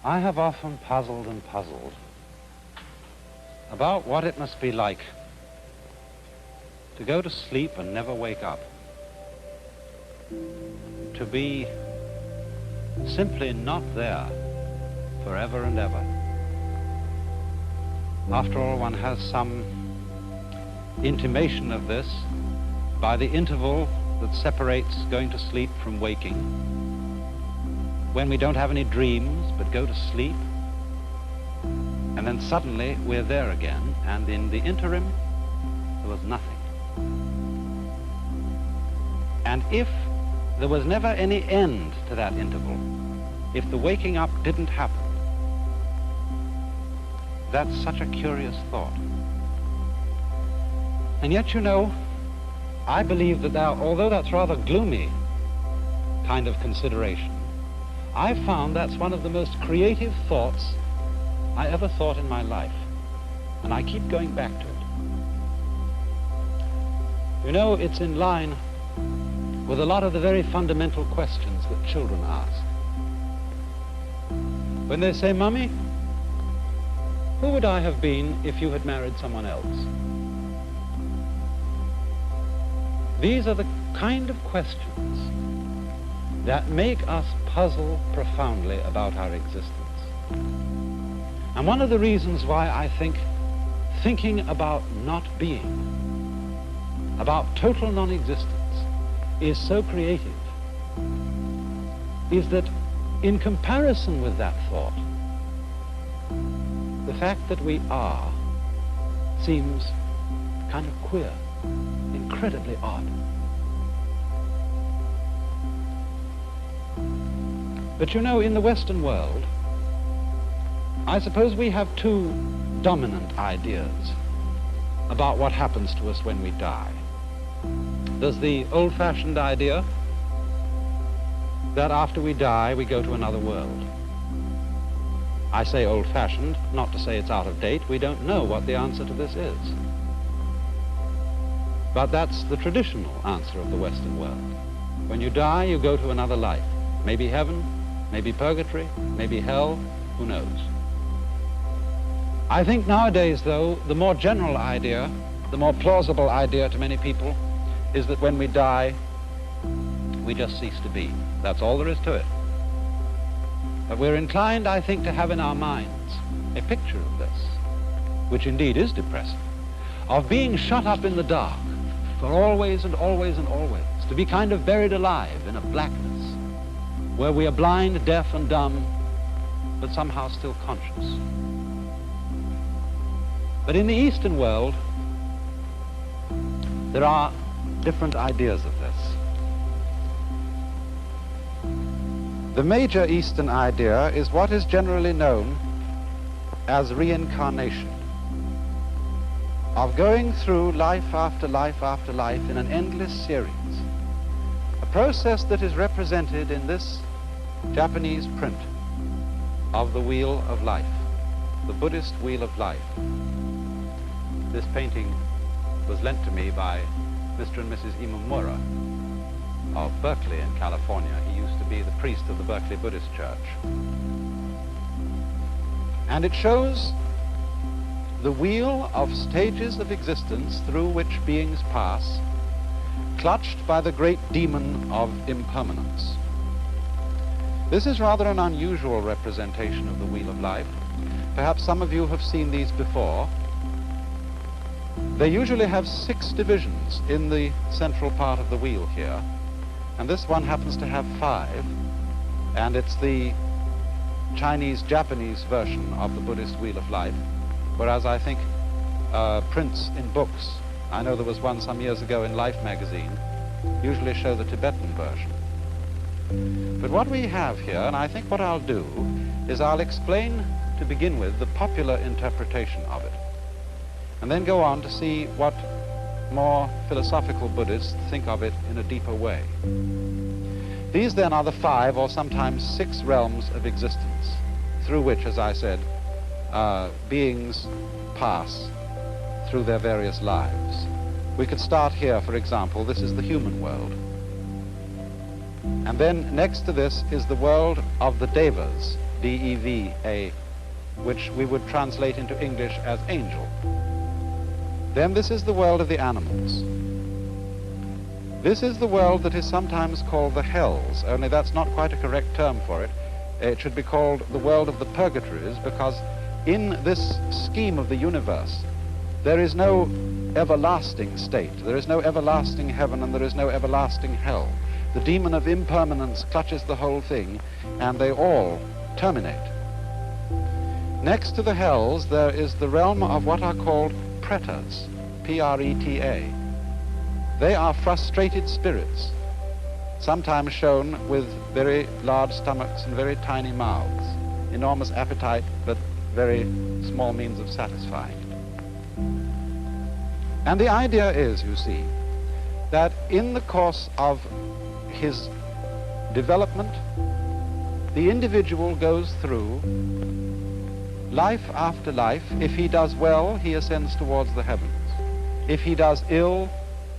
I have often puzzled and puzzled about what it must be like to go to sleep and never wake up, to be simply not there forever and ever. After all, one has some intimation of this by the interval that separates going to sleep from waking, when we don't have any dreams but go to sleep, and then suddenly we're there again, and in the interim there was nothing. And if there was never any end to that interval, if the waking up didn't happen, that's such a curious thought. And yet, you know, I believe that although that's rather gloomy kind of consideration, I found that's one of the most creative thoughts I ever thought in my life. And I keep going back to it. You know, it's in line with a lot of the very fundamental questions that children ask. When they say, "Mummy, who would I have been if you had married someone else?" These are the kind of questions that make us puzzle profoundly about our existence. And one of the reasons why I think thinking about not being, about total non-existence, is so creative, is that in comparison with that thought, the fact that we are seems kind of queer, incredibly odd. But you know, in the Western world, I suppose we have two dominant ideas about what happens to us when we die. There's the old-fashioned idea that after we die, we go to another world. I say old-fashioned, not to say it's out of date. We don't know what the answer to this is. But that's the traditional answer of the Western world. When you die, you go to another life. Maybe heaven, maybe purgatory, maybe hell, who knows? I think nowadays, though, the more general idea, the more plausible idea to many people, is that when we die, we just cease to be. That's all there is to it. But we're inclined, I think, to have in our minds a picture of this, which indeed is depressing, of being shut up in the dark for always and always and always, to be kind of buried alive in a blackness where we are blind, deaf, and dumb, but somehow still conscious. But in the Eastern world, there are different ideas of this. The major Eastern idea is what is generally known as reincarnation, of going through life after life after life in an endless series, a process that is represented in this Japanese print of the Wheel of Life, the Buddhist Wheel of Life. This painting was lent to me by Mr. and Mrs. Imamura of Berkeley in California. He used to be the priest of the Berkeley Buddhist Church. And it shows the wheel of stages of existence through which beings pass, clutched by the great demon of impermanence. This is rather an unusual representation of the Wheel of Life. Perhaps some of you have seen these before. They usually have 6 divisions in the central part of the wheel here, and this one happens to have 5, and it's the Chinese-Japanese version of the Buddhist Wheel of Life, whereas I think prints in books, I know there was one some years ago in Life magazine, usually show the Tibetan version. But what we have here, and I think what I'll do, is I'll explain to begin with the popular interpretation of it, and then go on to see what more philosophical Buddhists think of it in a deeper way. These then are the 5 or sometimes 6 realms of existence through which, as I said, beings pass through their various lives. We could start here, for example. This is the human world. And then next to this is the world of the devas, D-E-V-A, which we would translate into English as angel. Then this is the world of the animals. This is the world that is sometimes called the hells, only that's not quite a correct term for it. It should be called the world of the purgatories, because in this scheme of the universe, there is no everlasting state. There is no everlasting heaven and there is no everlasting hell. The demon of impermanence clutches the whole thing, and they all terminate. Next to the hells, there is the realm of what are called pretas, P-R-E-T-A. They are frustrated spirits, sometimes shown with very large stomachs and very tiny mouths, enormous appetite, but very small means of satisfying. And the idea is, you see, that in the course of his development, the individual goes through life after life. If he does well, he ascends towards the heavens. If he does ill,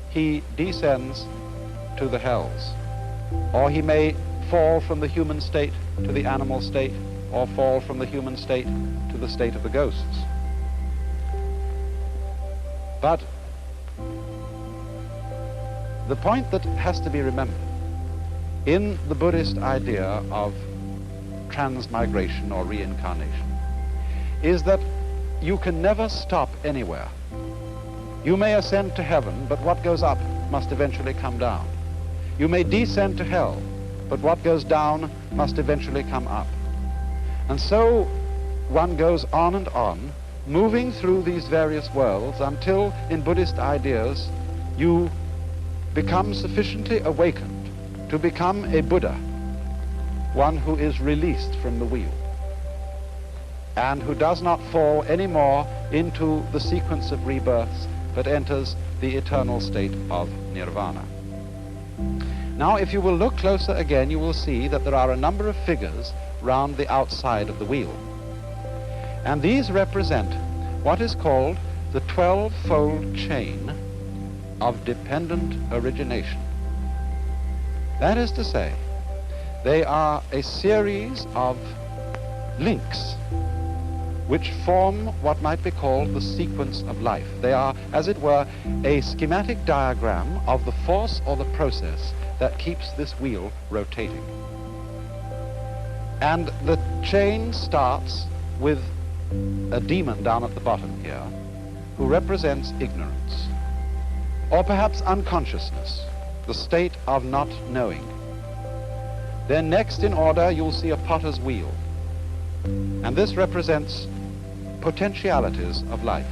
he descends to the hells. Or he may fall from the human state to the animal state, or fall from the human state to the state of the ghosts. But the point that has to be remembered in the Buddhist idea of transmigration or reincarnation is that you can never stop anywhere. You may ascend to heaven, but what goes up must eventually come down. You may descend to hell, but what goes down must eventually come up. And so one goes on, moving through these various worlds until, in Buddhist ideas, you become sufficiently awakened to become a Buddha, one who is released from the wheel, and who does not fall anymore into the sequence of rebirths, but enters the eternal state of nirvana. Now, if you will look closer again, you will see that there are a number of figures round the outside of the wheel. And these represent what is called the 12-fold chain of dependent origination. That is to say, they are a series of links which form what might be called the sequence of life. They are, as it were, a schematic diagram of the force or the process that keeps this wheel rotating. And the chain starts with a demon down at the bottom here, who represents ignorance, or perhaps unconsciousness, the state of not knowing. Then next in order, you'll see a potter's wheel, and this represents potentialities of life.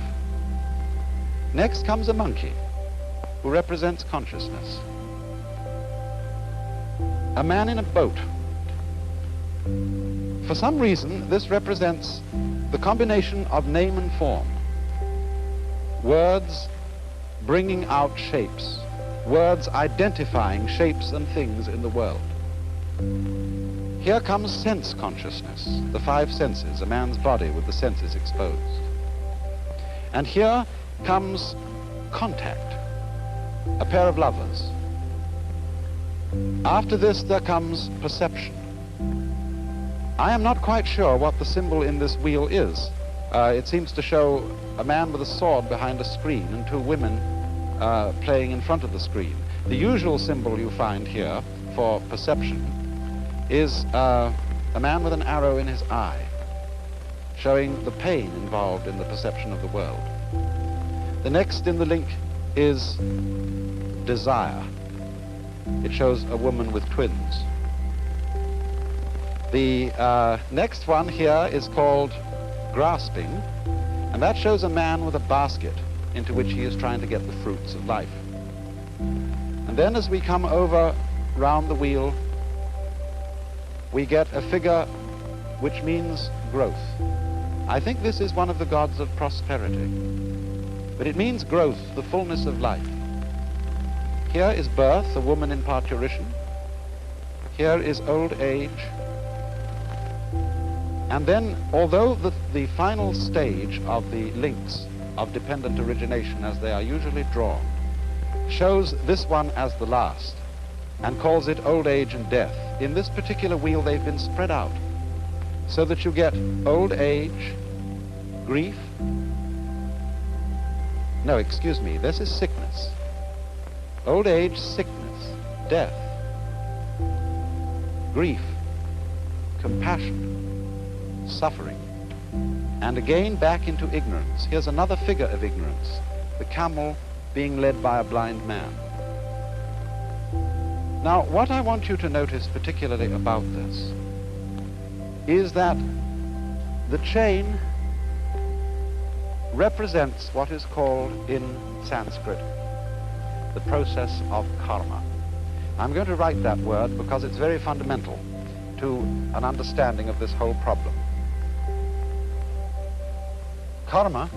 Next comes a monkey, who represents consciousness. A man in a boat. For some reason, this represents the combination of name and form. Words bringing out shapes. Words identifying shapes and things in the world. Here comes sense consciousness, the five senses, a man's body with the senses exposed. And here comes contact, a pair of lovers. After this, there comes perception. I am not quite sure what the symbol in this wheel is. It seems to show a man with a sword behind a screen and two women playing in front of the screen. The usual symbol you find here for perception is a man with an arrow in his eye, showing the pain involved in the perception of the world. The next in the link is desire. It shows a woman with twins. The next one here is called grasping, and that shows a man with a basket into which he is trying to get the fruits of life. And then as we come over round the wheel, we get a figure which means growth. I think this is one of the gods of prosperity, but it means growth, the fullness of life. Here is birth, a woman in parturition. Here is old age. And then, although the final stage of the links of dependent origination, as they are usually drawn, shows this one as the last and calls it old age and death, in this particular wheel they've been spread out so that you get old age, grief. No, excuse me, this is sickness. Old age, sickness, death, grief, compassion, suffering, and again back into ignorance. Here's another figure of ignorance, the camel being led by a blind man. Now, what I want you to notice particularly about this is that the chain represents what is called in Sanskrit the process of karma. I'm going to write that word because it's very fundamental to an understanding of this whole problem. Karma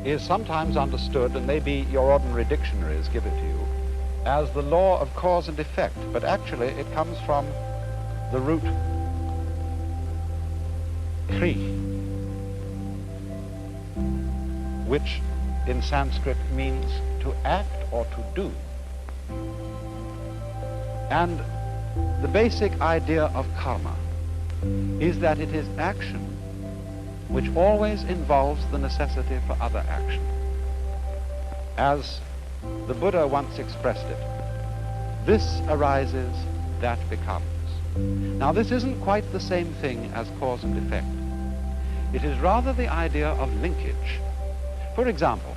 is sometimes understood, and maybe your ordinary dictionaries give it to you, as the law of cause and effect, but actually it comes from the root kri, which in Sanskrit means to act or to do. And the basic idea of karma is that it is action which always involves the necessity for other action. As the Buddha once expressed it, this arises, that becomes. Now, this isn't quite the same thing as cause and effect. It is rather the idea of linkage. For example,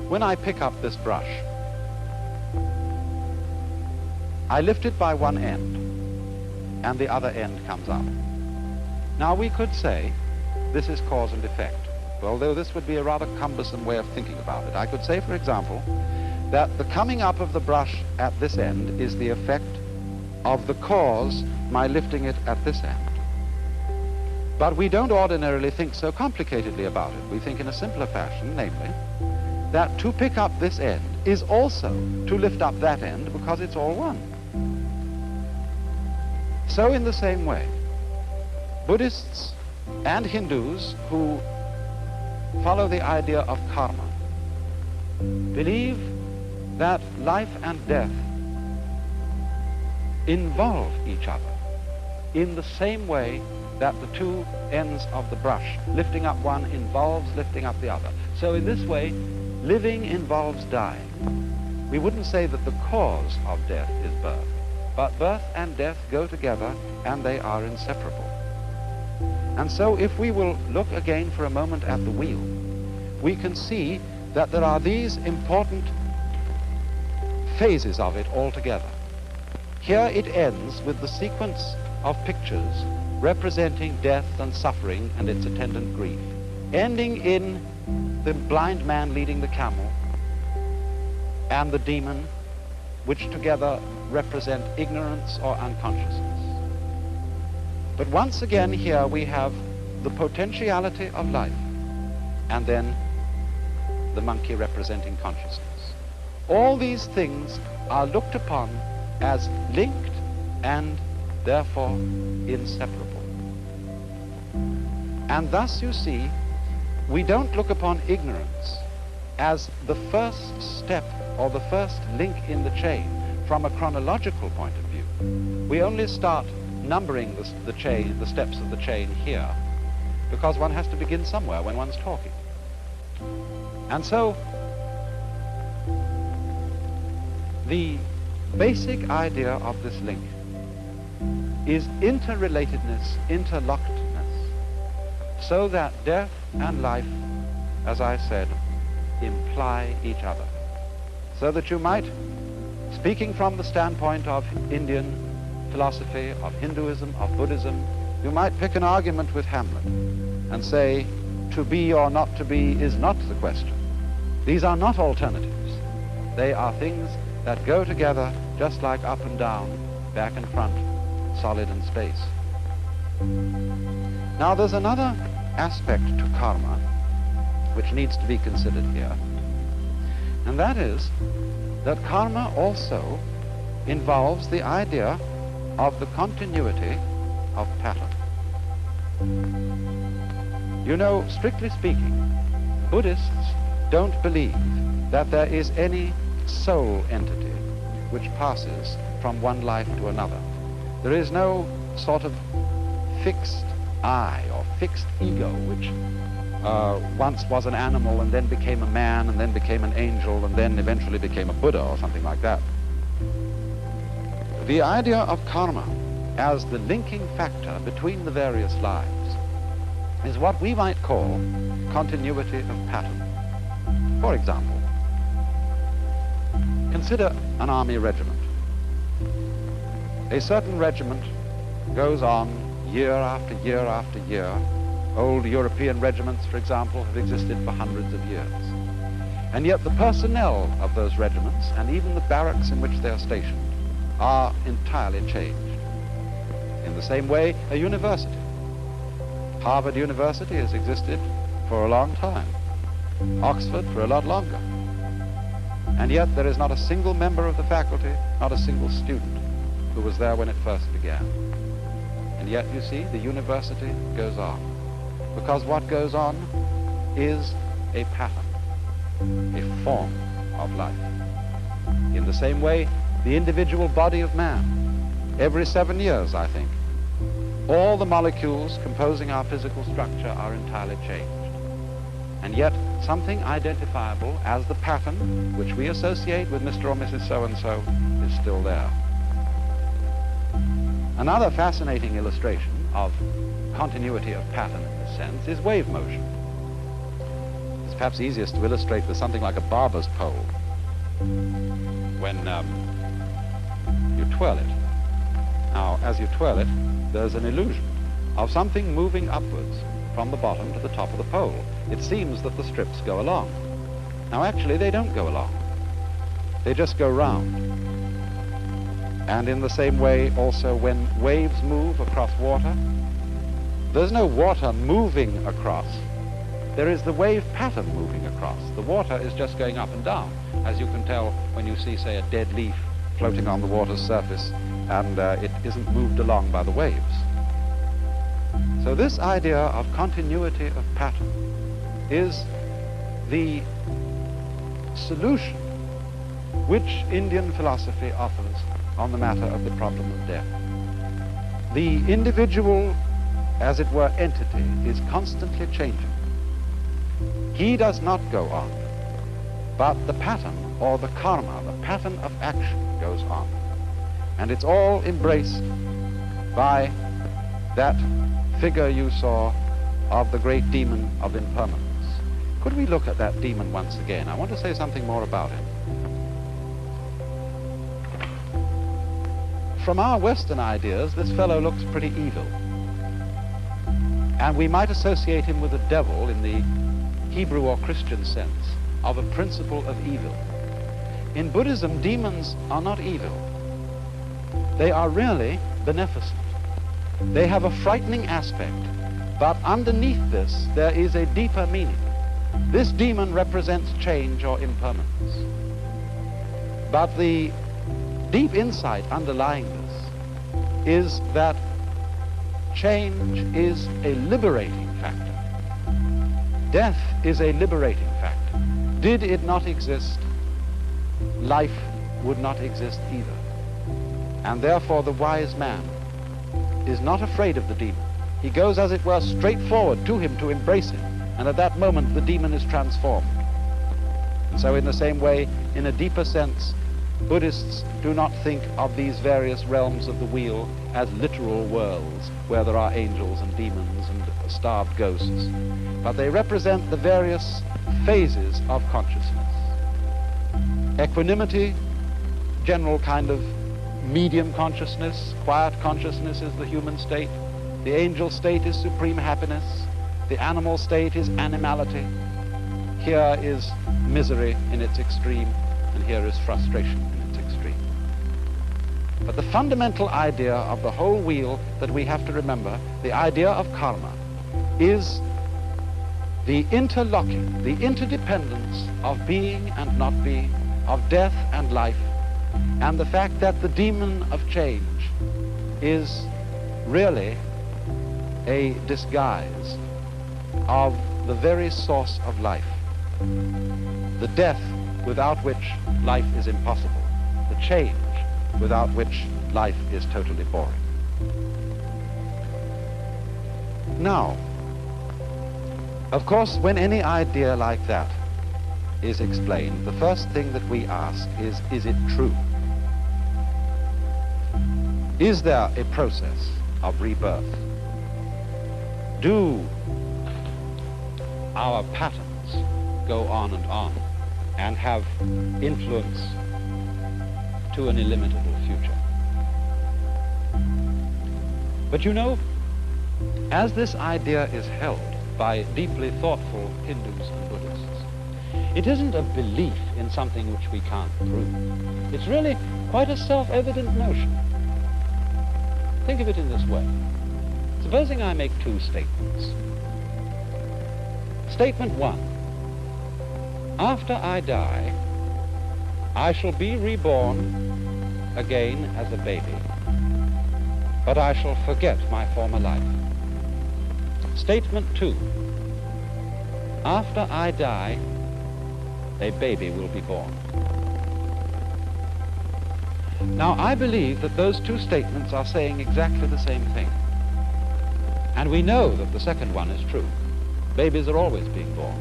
when I pick up this brush, I lift it by one end, and the other end comes up. Now, we could say this is cause and effect, although this would be a rather cumbersome way of thinking about it. I could say, for example, that the coming up of the brush at this end is the effect of the cause, my lifting it at this end. But we don't ordinarily think so complicatedly about it. We think in a simpler fashion, namely, that to pick up this end is also to lift up that end because it's all one. So in the same way, Buddhists and Hindus who follow the idea of karma believe that life and death involve each other in the same way that the two ends of the brush, lifting up one involves lifting up the other. So in this way, living involves dying. We wouldn't say that the cause of death is birth, but birth and death go together and they are inseparable. And so if we will look again for a moment at the wheel, we can see that there are these important phases of it altogether. Here it ends with the sequence of pictures representing death and suffering and its attendant grief, ending in the blind man leading the camel and the demon, which together represent ignorance or unconsciousness. But once again here we have the potentiality of life, and then the monkey representing consciousness. All these things are looked upon as linked and therefore inseparable. And thus, you see, we don't look upon ignorance as the first step or the first link in the chain from a chronological point of view. We only start numbering the chain, the steps of the chain here, because one has to begin somewhere when one's talking. And so, the basic idea of this link is interrelatedness, interlockedness, so that death and life, as I said, imply each other. So that you might, speaking from the standpoint of Indian philosophy, of Hinduism, of Buddhism, you might pick an argument with Hamlet and say, to be or not to be is not the question. These are not alternatives. They are things that go together just like up and down, back and front, solid and space. Now there's another aspect to karma which needs to be considered here, and that is that karma also involves the idea of the continuity of pattern. You know, strictly speaking, Buddhists don't believe that there is any soul entity which passes from one life to another. There is no sort of fixed I or fixed ego, which once was an animal and then became a man and then became an angel and then eventually became a Buddha or something like that. The idea of karma as the linking factor between the various lives is what we might call continuity of pattern. For example, consider an army regiment. A certain regiment goes on year after year after year. Old European regiments, for example, have existed for hundreds of years. And yet the personnel of those regiments, and even the barracks in which they are stationed, are entirely changed. In the same way, a university. Harvard University has existed for a long time. Oxford for a lot longer. And yet there is not a single member of the faculty, not a single student, who was there when it first began. And yet, you see, the university goes on. Because what goes on is a pattern, a form of life. In the same way, the individual body of man, every 7 years, I think, all the molecules composing our physical structure are entirely changed. And yet, something identifiable as the pattern which we associate with Mr. or Mrs. So-and-so is still there. Another fascinating illustration of continuity of pattern in this sense is wave motion. It's perhaps easiest to illustrate with something like a barber's pole. When you twirl it. Now, as you twirl it, there's an illusion of something moving upwards from the bottom to the top of the pole. It seems that the strips go along. Now, actually, they don't go along. They just go round. And in the same way, also, when waves move across water, there's no water moving across. There is the wave pattern moving across. The water is just going up and down, as you can tell when you see, say, a dead leaf floating on the water's surface, and it isn't moved along by the waves. So this idea of continuity of pattern is the solution which Indian philosophy offers on the matter of the problem of death. The individual, as it were, entity is constantly changing. He does not go on, but the pattern, or the karma, the pattern of action, goes on. And it's all embraced by that figure you saw of the great demon of impermanence. Could we look at that demon once again? I want to say something more about him. From our Western ideas, this fellow looks pretty evil. And we might associate him with a devil in the Hebrew or Christian sense of a principle of evil. In Buddhism, demons are not evil. They are really beneficent. They have a frightening aspect, but underneath this, there is a deeper meaning. This demon represents change or impermanence. But the deep insight underlying this is that change is a liberating factor. Death is a liberating factor. Did it not exist, life would not exist either. And therefore the wise man is not afraid of the demon. He goes, as it were, straight forward to him to embrace him. And at that moment the demon is transformed. And so in the same way, in a deeper sense, Buddhists do not think of these various realms of the wheel as literal worlds where there are angels and demons and starved ghosts, but they represent the various phases of consciousness. Equanimity, general kind of medium consciousness, quiet consciousness is the human state. The angel state is supreme happiness. The animal state is animality. Here is misery in its extreme, and here is frustration in its extreme. But the fundamental idea of the whole wheel that we have to remember, the idea of karma, is the interlocking, the interdependence of being and not being, of death and life, and the fact that the demon of change is really a disguise of the very source of life. The death without which life is impossible. The change without which life is totally boring. Now, of course, when any idea like that is explained, the first thing that we ask is it true? Is there a process of rebirth? Do our patterns go on and have influence to an illimitable future? But you know, as this idea is held by deeply thoughtful Hindus and Buddhists, it isn't a belief in something which we can't prove. It's really quite a self-evident notion. Think of it in this way. Supposing I make two statements. Statement one: after I die, I shall be reborn again as a baby, but I shall forget my former life. Statement two: after I die, a baby will be born. Now, I believe that those two statements are saying exactly the same thing. And we know that the second one is true. Babies are always being born.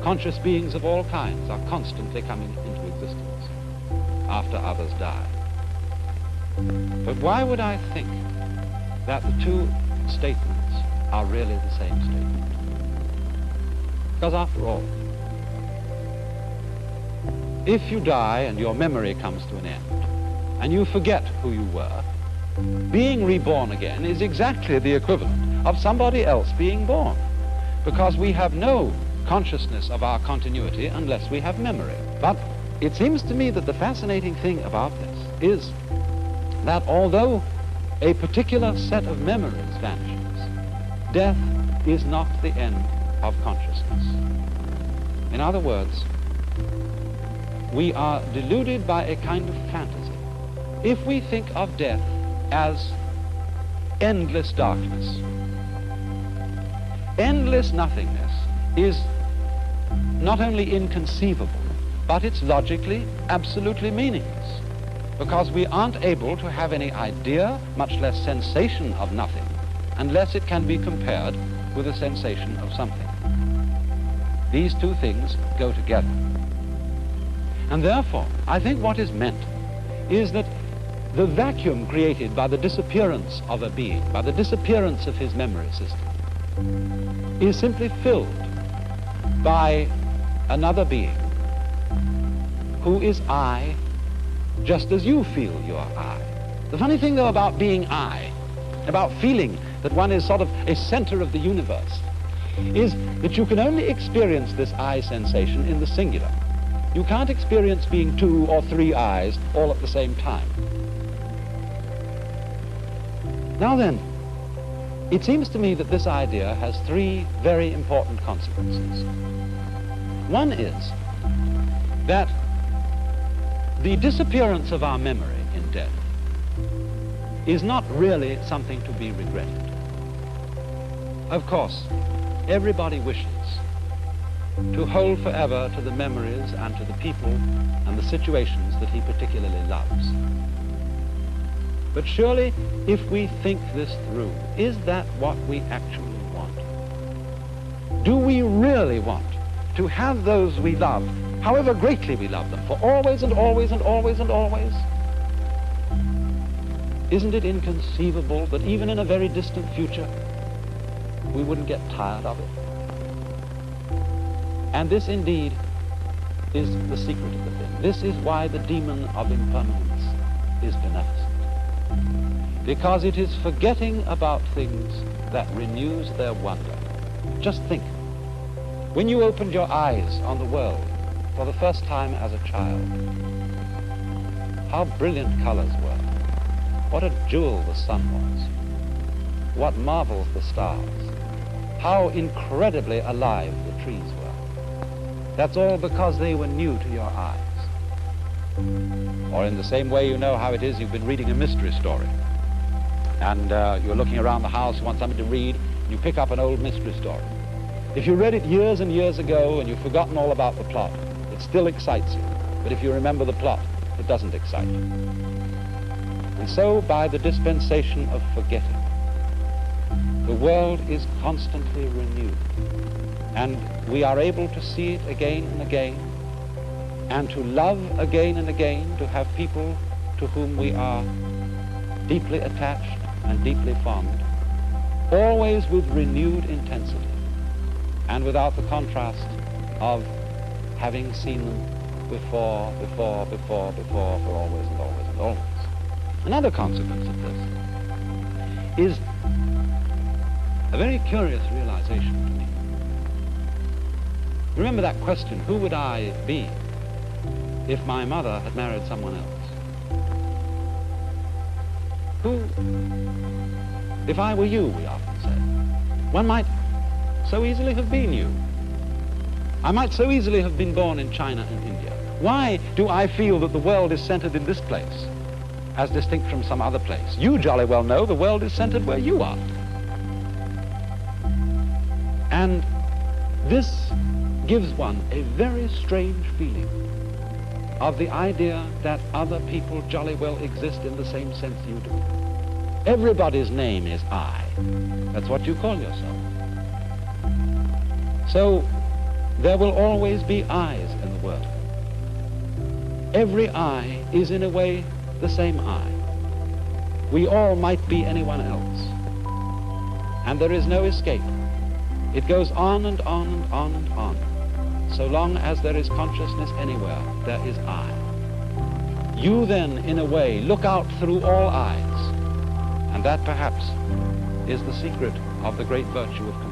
Conscious beings of all kinds are constantly coming into existence after others die. But why would I think that the two statements are really the same statement? Because after all, if you die and your memory comes to an end, and you forget who you were, being reborn again is exactly the equivalent of somebody else being born, because we have no consciousness of our continuity unless we have memory. But it seems to me that the fascinating thing about this is that although a particular set of memories vanishes, death is not the end of consciousness. In other words, we are deluded by a kind of fantasy if we think of death as endless darkness. Endless nothingness is not only inconceivable, but it's logically absolutely meaningless, because we aren't able to have any idea, much less sensation of nothing, unless it can be compared with a sensation of something. These two things go together. And therefore, I think what is meant is that the vacuum created by the disappearance of a being, by the disappearance of his memory system, is simply filled by another being who is I, just as you feel you're I. The funny thing, though, about being I, about feeling that one is sort of a center of the universe, is that you can only experience this I sensation in the singular. You can't experience being two or three I's all at the same time. Now then, it seems to me that this idea has three very important consequences. One is that the disappearance of our memory in death is not really something to be regretted. Of course, everybody wishes to hold forever to the memories and to the people and the situations that he particularly loves. But surely, if we think this through, is that what we actually want? Do we really want to have those we love, however greatly we love them, for always and always and always and always? Isn't it inconceivable that even in a very distant future, we wouldn't get tired of it? And this indeed is the secret of the thing. This is why the demon of impermanence is beneficent. Because it is forgetting about things that renews their wonder. Just think, when you opened your eyes on the world for the first time as a child, how brilliant colors were. What a jewel the sun was. What marvels the stars. How incredibly alive the trees were. That's all because they were new to your eyes. Or in the same way, you know how it is, you've been reading a mystery story. And you're looking around the house, you want something to read, and you pick up an old mystery story. If you read it years and years ago and you've forgotten all about the plot, it still excites you. But if you remember the plot, it doesn't excite you. And so, by the dispensation of forgetting, the world is constantly renewed, and we are able to see it again and again, and to love again and again, to have people to whom we are deeply attached and deeply fond, always with renewed intensity, and without the contrast of having seen them before, for always and always and always. Another consequence of this is a very curious realization to me. Remember that question, who would I be if my mother had married someone else? Who, if I were you, we often say. One might so easily have been you. I might so easily have been born in China and India. Why do I feel that the world is centered in this place, as distinct from some other place? You jolly well know the world is centered where you are. And this gives one a very strange feeling of the idea that other people jolly well exist in the same sense you do. Everybody's name is I. That's what you call yourself. So there will always be I's in the world. Every I is in a way the same I. We all might be anyone else. And there is no escape. It goes on and on and on and on. So long as there is consciousness anywhere, there is I. You then, in a way, look out through all eyes. And that perhaps is the secret of the great virtue of compassion.